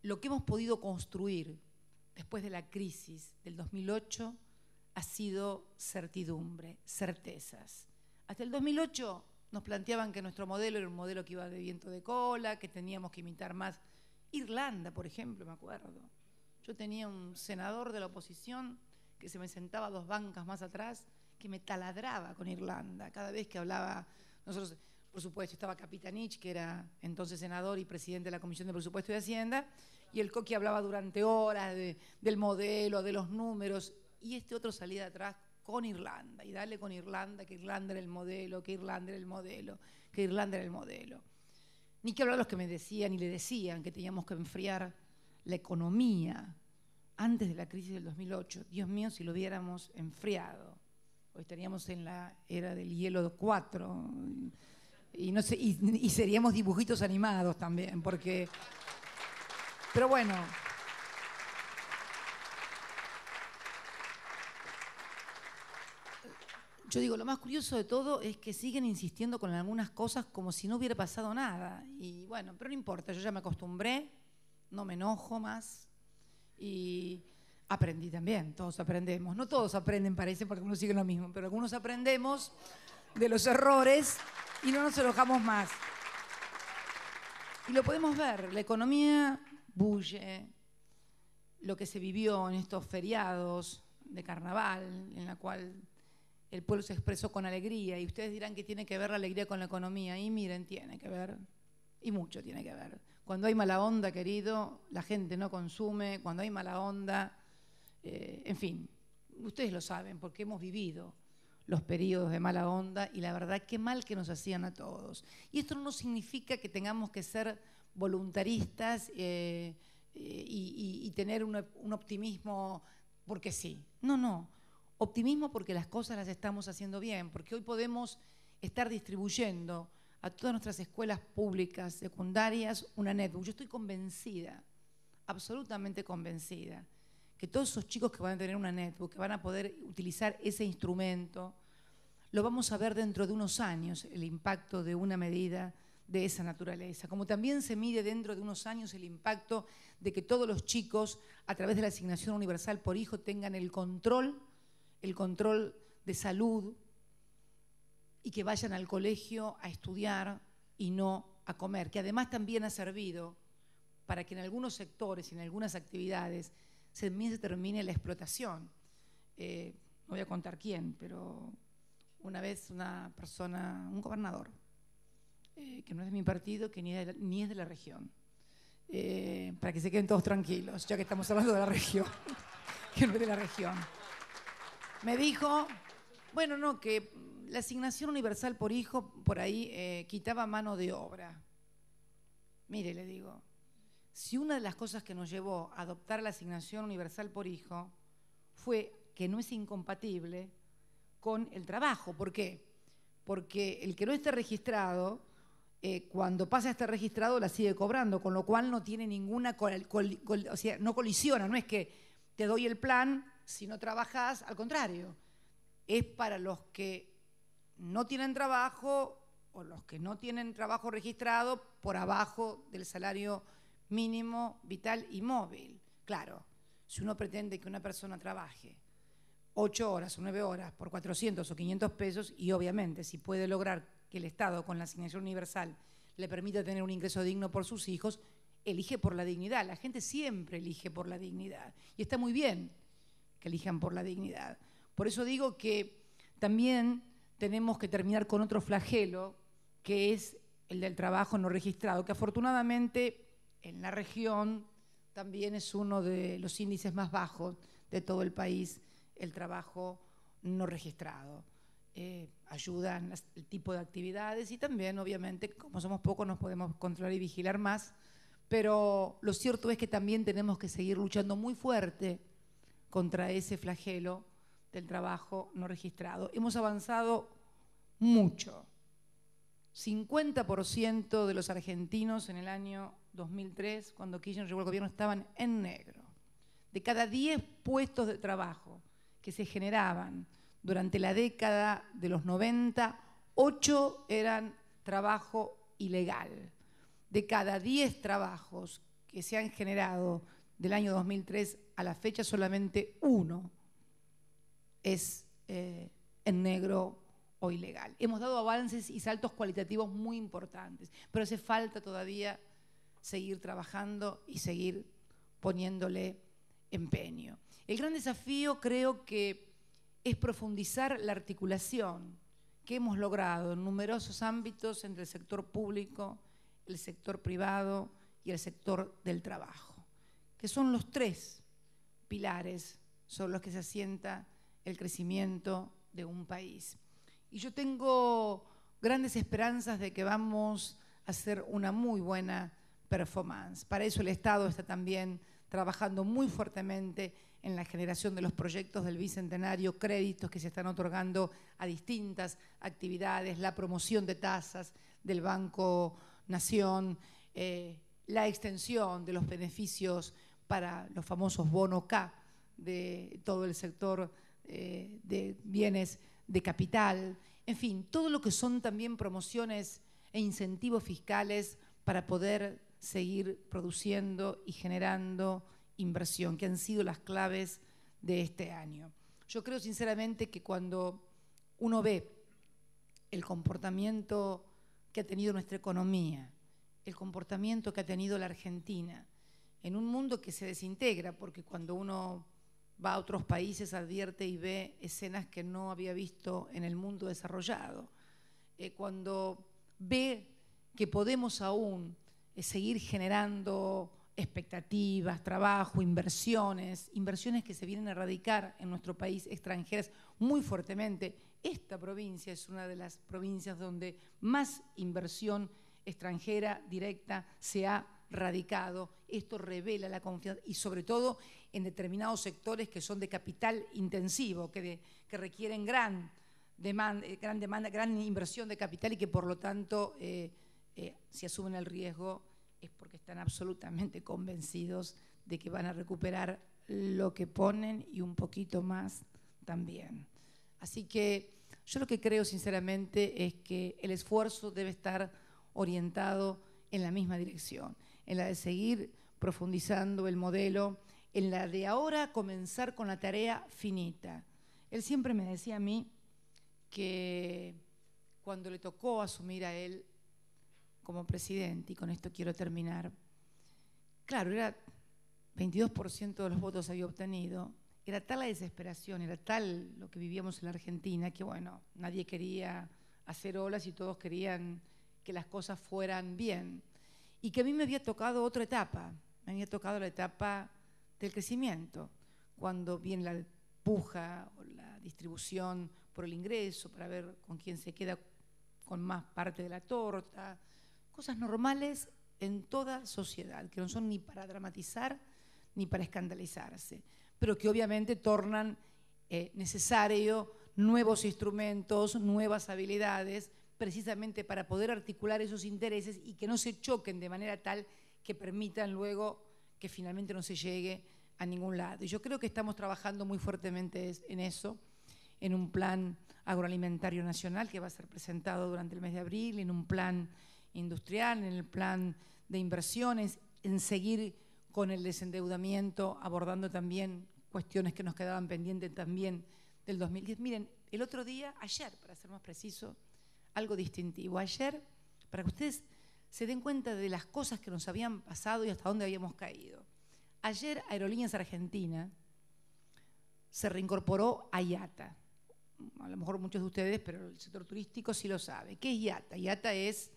lo que hemos podido construir después de la crisis del 2008 ha sido certidumbre, certezas. Hasta el 2008 nos planteaban que nuestro modelo era un modelo que iba de viento de cola, que teníamos que imitar más Irlanda, por ejemplo, me acuerdo. Yo tenía un senador de la oposición que se me sentaba 2 bancas más atrás, que me taladraba con Irlanda. Cada vez que hablaba, nosotros, por supuesto, estaba Capitanich, que era entonces senador y presidente de la Comisión de Presupuesto y Hacienda, y el Coqui hablaba durante horas del modelo, de los números, y este otro salía de atrás con Irlanda, y dale con Irlanda, que Irlanda era el modelo, que Irlanda era el modelo, que Irlanda era el modelo. Ni que hablar los que me decían y le decían que teníamos que enfriar la economía antes de la crisis del 2008. Dios mío, si lo hubiéramos enfriado. Hoy estaríamos en la era del hielo 4 y, no sé, y seríamos dibujitos animados también, porque... Pero bueno... Yo digo, lo más curioso de todo es que siguen insistiendo con algunas cosas como si no hubiera pasado nada. Y bueno, pero no importa, yo ya me acostumbré, no me enojo más y aprendí también, todos aprendemos. No todos aprenden, parece, porque uno sigue lo mismo, pero algunos aprendemos de los errores y no nos enojamos más. Y lo podemos ver, la economía bulle, lo que se vivió en estos feriados de carnaval, en la cual el pueblo se expresó con alegría, y ustedes dirán que tiene que ver la alegría con la economía, y miren, tiene que ver, y mucho tiene que ver. Cuando hay mala onda, querido, la gente no consume, cuando hay mala onda, en fin, ustedes lo saben, porque hemos vivido los periodos de mala onda, y la verdad, qué mal que nos hacían a todos. Y esto no significa que tengamos que ser voluntaristas y tener un optimismo porque sí. No, no. Optimismo porque las cosas las estamos haciendo bien, porque hoy podemos estar distribuyendo a todas nuestras escuelas públicas, secundarias, una netbook. Yo estoy convencida, absolutamente convencida, que todos esos chicos que van a tener una netbook, que van a poder utilizar ese instrumento, lo vamos a ver dentro de unos años, el impacto de una medida de esa naturaleza. Como también se mide dentro de unos años el impacto de que todos los chicos, a través de la asignación universal por hijo, tengan el control de salud y que vayan al colegio a estudiar y no a comer, que además también ha servido para que en algunos sectores y en algunas actividades se termine la explotación. No voy a contar quién, pero una vez una persona, un gobernador, que no es de mi partido, que ni es de la región, para que se queden todos tranquilos, ya que estamos hablando de la región, que no es de la región. Me dijo, bueno, no, que la asignación universal por hijo por ahí quitaba mano de obra. Mire, le digo, si una de las cosas que nos llevó a adoptar la asignación universal por hijo fue que no es incompatible con el trabajo. ¿Por qué? Porque el que no esté registrado cuando pasa a estar registrado la sigue cobrando, con lo cual no tiene ninguna, o sea, no colisiona, no es que te doy el plan si no trabajas, al contrario, es para los que no tienen trabajo o los que no tienen trabajo registrado por abajo del salario mínimo vital y móvil. Claro, si uno pretende que una persona trabaje 8 horas o 9 horas por 400 o 500 pesos, y obviamente si puede lograr que el Estado con la asignación universal le permita tener un ingreso digno por sus hijos, elige por la dignidad. La gente siempre elige por la dignidad y está muy bien que elijan por la dignidad. Por eso digo que también tenemos que terminar con otro flagelo, que es el del trabajo no registrado, que afortunadamente en la región también es uno de los índices más bajos de todo el país, el trabajo no registrado. Ayudan el tipo de actividades y también, obviamente, como somos pocos, nos podemos controlar y vigilar más, pero lo cierto es que también tenemos que seguir luchando muy fuerte contra ese flagelo del trabajo no registrado. Hemos avanzado mucho. 50% de los argentinos en el año 2003, cuando Kirchner llegó al gobierno, estaban en negro. De cada 10 puestos de trabajo que se generaban durante la década de los 90, 8 eran trabajo ilegal. De cada 10 trabajos que se han generado del año 2003 a la fecha, solamente 1 es en negro o ilegal. Hemos dado avances y saltos cualitativos muy importantes, pero hace falta todavía seguir trabajando y seguir poniéndole empeño. El gran desafío creo que es profundizar la articulación que hemos logrado en numerosos ámbitos entre el sector público, el sector privado y el sector del trabajo, que son los 3 pilares sobre los que se asienta el crecimiento de un país. Y yo tengo grandes esperanzas de que vamos a hacer una muy buena performance. Para eso el Estado está también trabajando muy fuertemente en la generación de los proyectos del Bicentenario, créditos que se están otorgando a distintas actividades, la promoción de tasas del Banco Nación, la extensión de los beneficios para los famosos bonos K de todo el sector de bienes de capital, en fin, todo lo que son también promociones e incentivos fiscales para poder seguir produciendo y generando inversión, que han sido las claves de este año. Yo creo sinceramente que cuando uno ve el comportamiento que ha tenido nuestra economía, el comportamiento que ha tenido la Argentina, en un mundo que se desintegra, porque cuando uno va a otros países advierte y ve escenas que no había visto en el mundo desarrollado, cuando ve que podemos aún seguir generando expectativas, trabajo, inversiones que se vienen a radicar en nuestro país, extranjeras, muy fuertemente. Esta provincia es una de las provincias donde más inversión extranjera directa se ha radicado. Esto revela la confianza y sobre todo en determinados sectores que son de capital intensivo, que requieren gran demanda, gran inversión de capital y que por lo tanto si asumen el riesgo es porque están absolutamente convencidos de que van a recuperar lo que ponen y un poquito más también. Así que yo lo que creo sinceramente es que el esfuerzo debe estar orientado en la misma dirección, en la de seguir profundizando el modelo, en la de ahora comenzar con la tarea finita. Él siempre me decía a mí que cuando le tocó asumir a él como presidente, y con esto quiero terminar, claro, era 22% de los votos había obtenido, era tal la desesperación, era tal lo que vivíamos en la Argentina, que bueno, nadie quería hacer olas y todos querían que las cosas fueran bien. Y que a mí me había tocado otra etapa, me había tocado la etapa del crecimiento, cuando viene la puja o la distribución por el ingreso, para ver con quién se queda con más parte de la torta, cosas normales en toda sociedad, que no son ni para dramatizar ni para escandalizarse, pero que obviamente tornan necesario nuevos instrumentos, nuevas habilidades precisamente para poder articular esos intereses y que no se choquen de manera tal que permitan luego que finalmente no se llegue a ningún lado. Y yo creo que estamos trabajando muy fuertemente en eso, en un plan agroalimentario nacional que va a ser presentado durante el mes de abril, en un plan industrial, en el plan de inversiones, en seguir con el desendeudamiento, abordando también cuestiones que nos quedaban pendientes también del 2010. Miren, el otro día, ayer, para ser más preciso, algo distintivo. Ayer, para que ustedes se den cuenta de las cosas que nos habían pasado y hasta dónde habíamos caído. Ayer Aerolíneas Argentina se reincorporó a IATA. A lo mejor muchos de ustedes, pero el sector turístico sí lo sabe. ¿Qué es IATA? IATA es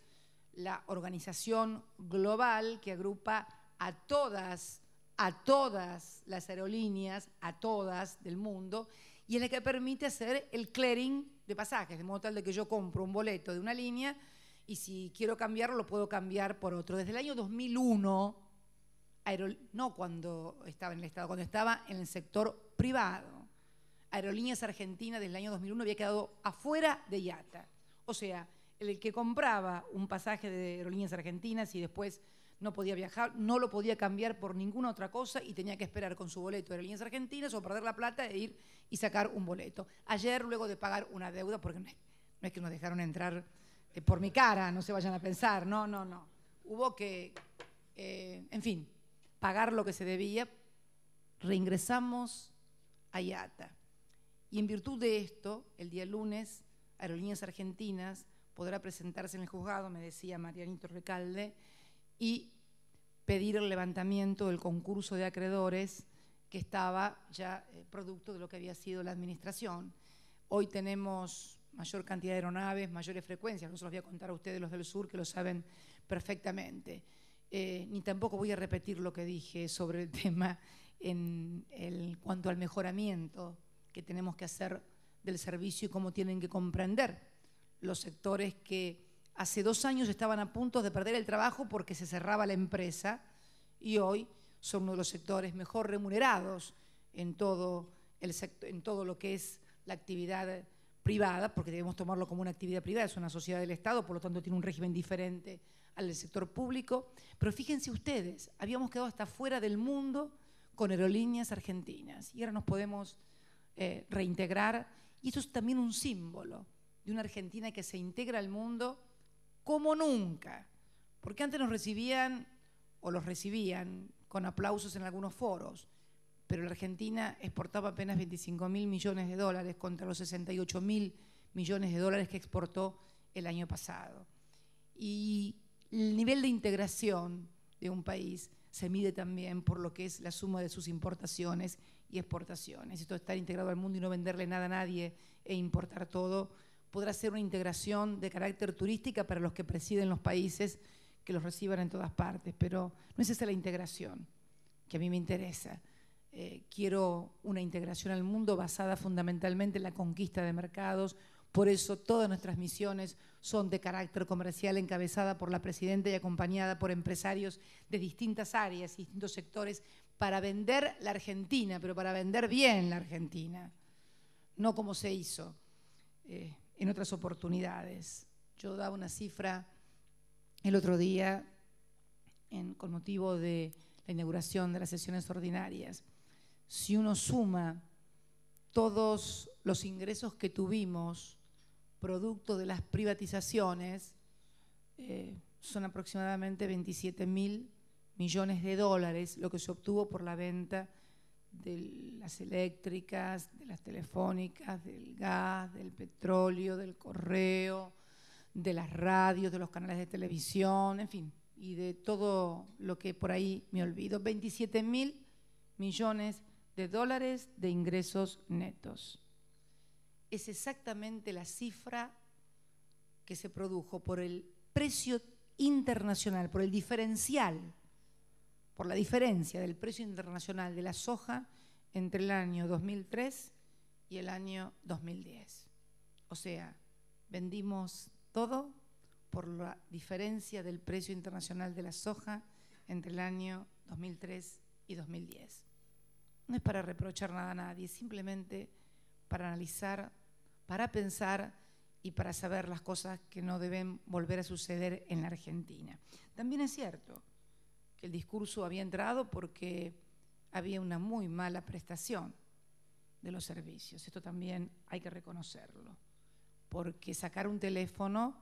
la organización global que agrupa a todas las aerolíneas, a todas del mundo, y en la que permite hacer el clearing de pasajes, de modo tal de que yo compro un boleto de una línea y si quiero cambiarlo lo puedo cambiar por otro. Desde el año 2001, no cuando estaba en el Estado, cuando estaba en el sector privado, Aerolíneas Argentinas desde el año 2001 había quedado afuera de IATA. O sea, el que compraba un pasaje de Aerolíneas Argentinas y después no podía viajar, no lo podía cambiar por ninguna otra cosa y tenía que esperar con su boleto de Aerolíneas Argentinas o perder la plata e ir y sacar un boleto. Ayer, luego de pagar una deuda, porque no es que nos dejaron entrar por mi cara, no se vayan a pensar, no. Hubo que, en fin, pagar lo que se debía, reingresamos a IATA. Y en virtud de esto, el día lunes, Aerolíneas Argentinas podrá presentarse en el juzgado, me decía Marianito Recalde, y pedir el levantamiento del concurso de acreedores que estaba ya producto de lo que había sido la administración. Hoy tenemos mayor cantidad de aeronaves, mayores frecuencias, no se los voy a contar a ustedes los del sur que lo saben perfectamente. Ni tampoco voy a repetir lo que dije sobre el tema en cuanto al mejoramiento que tenemos que hacer del servicio y cómo tienen que comprender los sectores que hace 2 años estaban a punto de perder el trabajo porque se cerraba la empresa y hoy son uno de los sectores mejor remunerados en todo lo que es la actividad privada, porque debemos tomarlo como una actividad privada, es una sociedad del Estado, por lo tanto tiene un régimen diferente al del sector público. Pero fíjense ustedes, habíamos quedado hasta fuera del mundo con Aerolíneas Argentinas y ahora nos podemos reintegrar y eso es también un símbolo de una Argentina que se integra al mundo como nunca, porque antes nos recibían o los recibían con aplausos en algunos foros, pero la Argentina exportaba apenas 25.000 millones de dólares contra los 68.000 millones de dólares que exportó el año pasado. Y el nivel de integración de un país se mide también por lo que es la suma de sus importaciones y exportaciones. Esto de estar integrado al mundo y no venderle nada a nadie e importar todo, podrá ser una integración de carácter turística para los que presiden los países que los reciban en todas partes, pero no es esa la integración que a mí me interesa. Quiero una integración al mundo basada fundamentalmente en la conquista de mercados. Por eso todas nuestras misiones son de carácter comercial, encabezada por la presidenta y acompañada por empresarios de distintas áreas y distintos sectores para vender la Argentina, pero para vender bien la Argentina, no como se hizo en otras oportunidades. Yo daba una cifra el otro día con motivo de la inauguración de las sesiones ordinarias. Si uno suma todos los ingresos que tuvimos producto de las privatizaciones, son aproximadamente 27.000 millones de dólares lo que se obtuvo por la venta de las eléctricas, de las telefónicas, del gas, del petróleo, del correo, de las radios, de los canales de televisión, en fin, y de todo lo que por ahí me olvido. 27.000 millones de dólares de ingresos netos. Es exactamente la cifra que se produjo por el precio internacional, por el diferencial, por la diferencia del precio internacional de la soja entre el año 2003 y el año 2010. O sea, vendimos todo por la diferencia del precio internacional de la soja entre el año 2003 y 2010. No es para reprochar nada a nadie, simplemente para analizar, para pensar y para saber las cosas que no deben volver a suceder en la Argentina. También es cierto que el discurso había entrado porque había una muy mala prestación de los servicios. Esto también hay que reconocerlo, porque sacar un teléfono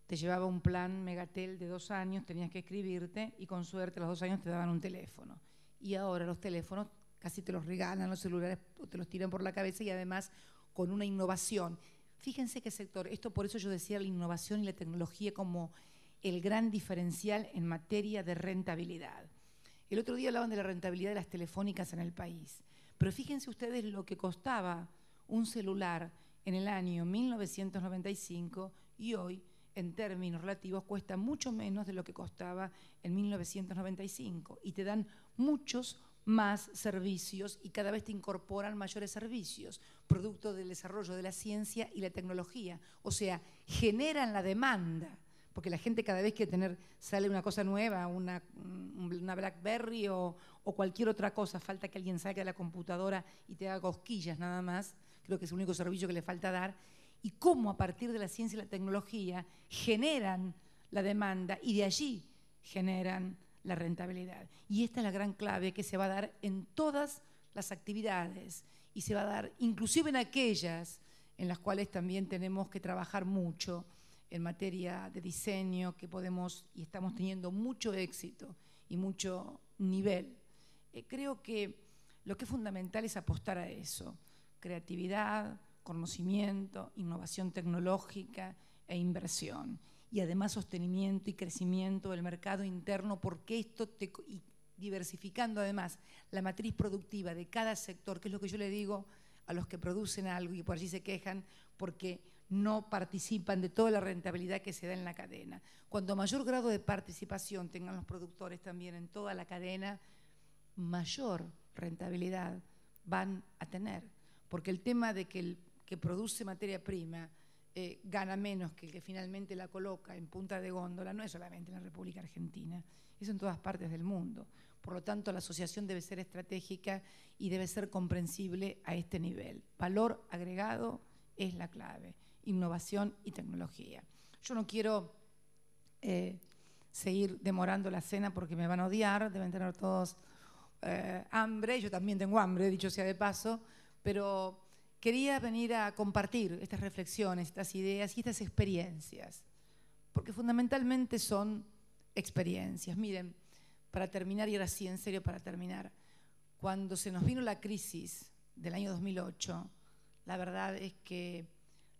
te llevaba un plan Megatel de 2 años, tenías que escribirte y con suerte a los 2 años te daban un teléfono. Y ahora los teléfonos casi te los regalan, los celulares te los tiran por la cabeza y además con una innovación. Fíjense qué sector, esto por eso yo decía la innovación y la tecnología como el gran diferencial en materia de rentabilidad. El otro día hablaban de la rentabilidad de las telefónicas en el país, pero fíjense ustedes lo que costaba un celular en el año 1995 y hoy, en términos relativos, cuesta mucho menos de lo que costaba en 1995 y te dan muchos más servicios y cada vez te incorporan mayores servicios, producto del desarrollo de la ciencia y la tecnología. O sea, generan la demanda, porque la gente cada vez que sale una cosa nueva, una BlackBerry o cualquier otra cosa, falta que alguien salga de la computadora y te haga cosquillas nada más, creo que es el único servicio que le falta dar, y cómo a partir de la ciencia y la tecnología generan la demanda y de allí generan la rentabilidad. Y esta es la gran clave que se va a dar en todas las actividades y se va a dar inclusive en aquellas en las cuales también tenemos que trabajar mucho en materia de diseño, que podemos y estamos teniendo mucho éxito y mucho nivel. Creo que lo que es fundamental es apostar a eso, creatividad, conocimiento, innovación tecnológica e inversión. Y además sostenimiento y crecimiento del mercado interno, porque esto y diversificando además la matriz productiva de cada sector, que es lo que yo le digo a los que producen algo y por allí se quejan porque no participan de toda la rentabilidad que se da en la cadena. Cuanto mayor grado de participación tengan los productores también en toda la cadena, mayor rentabilidad van a tener. Porque el tema de que el que produce materia prima gana menos que el que finalmente la coloca en punta de góndola, no es solamente en la República Argentina, es en todas partes del mundo. Por lo tanto, la asociación debe ser estratégica y debe ser comprensible a este nivel. Valor agregado es la clave, innovación y tecnología. Yo no quiero seguir demorando la cena porque me van a odiar, deben tener todos hambre, yo también tengo hambre, dicho sea de paso, pero quería venir a compartir estas reflexiones, estas ideas y estas experiencias, porque fundamentalmente son experiencias. Miren, para terminar, y ahora sí, en serio, para terminar, cuando se nos vino la crisis del año 2008, la verdad es que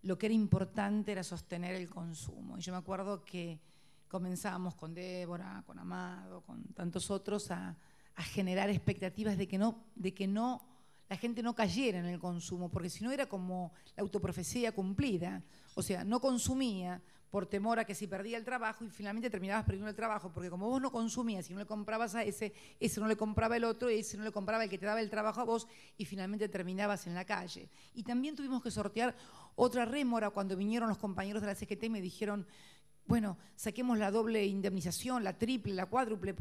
lo que era importante era sostener el consumo. Y yo me acuerdo que comenzamos con Débora, con Amado, con tantos otros a generar expectativas de que la gente no cayera en el consumo, porque si no era como la autoprofecía cumplida. O sea, no consumía por temor a que si perdía el trabajo y finalmente terminabas perdiendo el trabajo, porque como vos no consumías y no le comprabas a ese no le compraba el otro, ese no le compraba el que te daba el trabajo a vos y finalmente terminabas en la calle. Y también tuvimos que sortear otra rémora cuando vinieron los compañeros de la CGT y me dijeron: bueno, saquemos la doble indemnización, la triple, la cuádruple,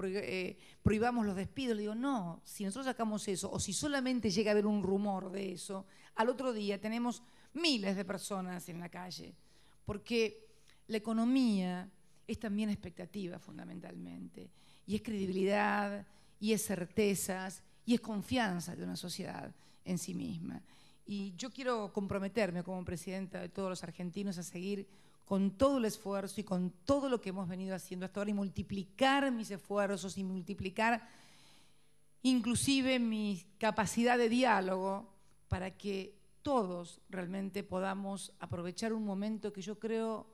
prohibamos los despidos. Le digo, no, si nosotros sacamos eso, o si solamente llega a haber un rumor de eso, al otro día tenemos miles de personas en la calle, porque la economía es también expectativa fundamentalmente, y es credibilidad, y es certezas, y es confianza de una sociedad en sí misma. Y yo quiero comprometerme como presidenta de todos los argentinos a seguir con todo el esfuerzo y con todo lo que hemos venido haciendo hasta ahora y multiplicar mis esfuerzos y multiplicar inclusive mi capacidad de diálogo para que todos realmente podamos aprovechar un momento que yo creo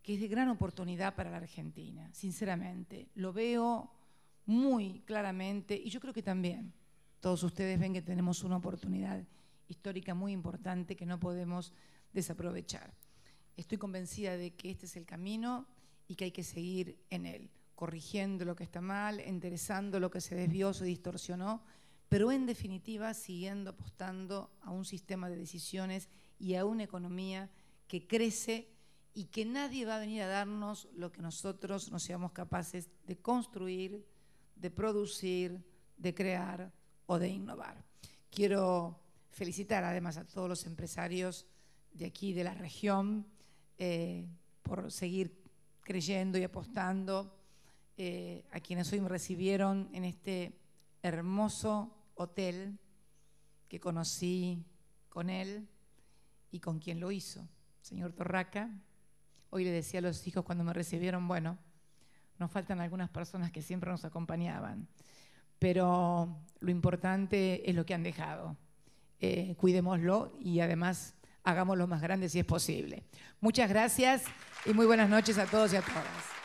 que es de gran oportunidad para la Argentina, sinceramente. Lo veo muy claramente y yo creo que también todos ustedes ven que tenemos una oportunidad histórica muy importante que no podemos desaprovechar. Estoy convencida de que este es el camino y que hay que seguir en él, corrigiendo lo que está mal, enderezando lo que se desvió, se distorsionó, pero en definitiva siguiendo apostando a un sistema de decisiones y a una economía que crece y que nadie va a venir a darnos lo que nosotros no seamos capaces de construir, de producir, de crear o de innovar. Quiero felicitar además a todos los empresarios de aquí, de la región, por seguir creyendo y apostando, a quienes hoy me recibieron en este hermoso hotel que conocí con él y con quien lo hizo, señor Torraca. Hoy le decía a los hijos cuando me recibieron, bueno, nos faltan algunas personas que siempre nos acompañaban, pero lo importante es lo que han dejado. Cuidémoslo y además hagámoslo más grande si es posible. Muchas gracias y muy buenas noches a todos y a todas.